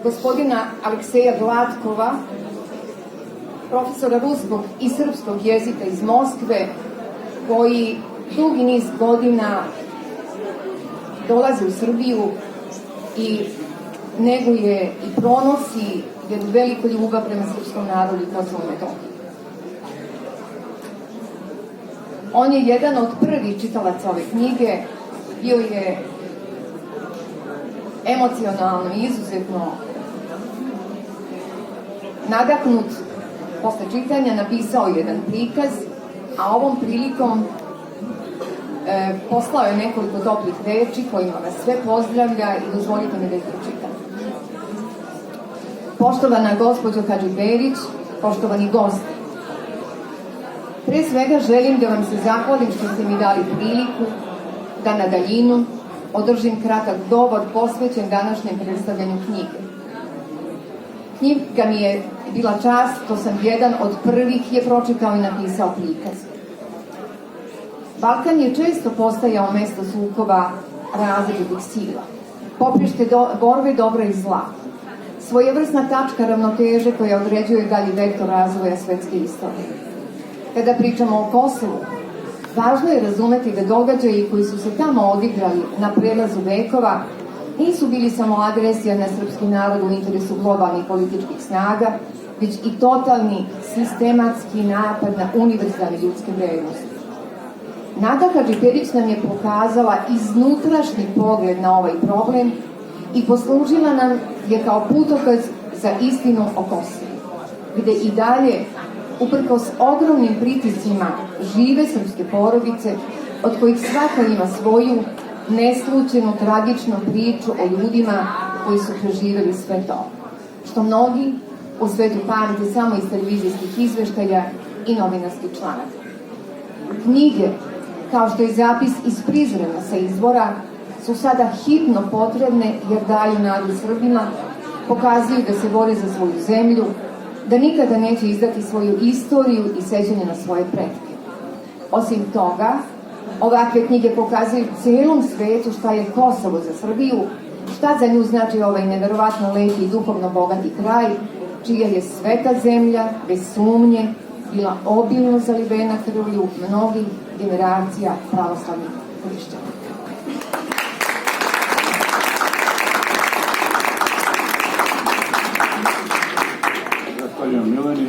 gospodina Alekseja Glatkova, profesora ruskog i srpskog jezika iz Moskve, koji dugi niz godina dolazi u Srbiju i neguje i pronosi jednu veliku ljubav prema srpskom narodu i Kosovu i Metohiji. On je jedan od prvih čitalaca ove knjige, bio je emocionalno i izuzetno nadahnut. Posle čitanja napisao jedan prikaz, a ovom prilikom poslao je nekoliko toplih reči kojima vas sve pozdravlja i dozvolite mi da ih pročitam. Poštovana gospođo Hadžiberić, poštovani gosti, pre svega želim da vam se zahvalim što ste mi dali priliku da na daljinu održim kratak govor posvećen današnjem predstavljanju knjige. Knjiga mi je bila čast, to sam jedan od prvih je pročitao i napisao prikaz. Balkan je često postajao mesto sukoba različitih sila, poprište borbe dobra i zla, svojevrsna tačka ravnoteže koja određuje dalji vektor razvoja svetske istorije. Kada pričamo o Kosovu, važno je razumeti da događaji koji su se tamo odigrali na prelazu vekova nisu bili samo agresija na srpski narod u interesu globalnih političkih snaga, već i totalni sistematski napad na univerzalne ljudske vrednosti. Nada Hadžiberić nam je pokazala iznutrašnji pogled na ovaj problem i poslužila nam je kao putokaz za istinu o Kosovu, gde i dalje, uprkos ogromnim pritiscima, žive srpske porodice, od kojih svaka ima svoju neslučenu, tragičnu priču o ljudima koji su preživeli sve to, što mnogi u svetu pamte samo iz televizijskih izveštaja i novinarskih članaka. Knjige, kao što je zapis iz Prizrena sa izvora, su sada hitno potrebne jer daju nadu Srbima, pokazuju da se bore za svoju zemlju, da nikada neće izdati svoju istoriju i sećanje na svoje pretke. Osim toga, ovakve knjige pokazuju celom svetu šta je Kosovo za Srbiju, šta za nju znači ovaj neverovatno lepi i duhovno bogati kraj, čija je sveta zemlja, bez sumnje, bila obilno zalivena krvlju mnogih generacija pravoslavnih hrišćana.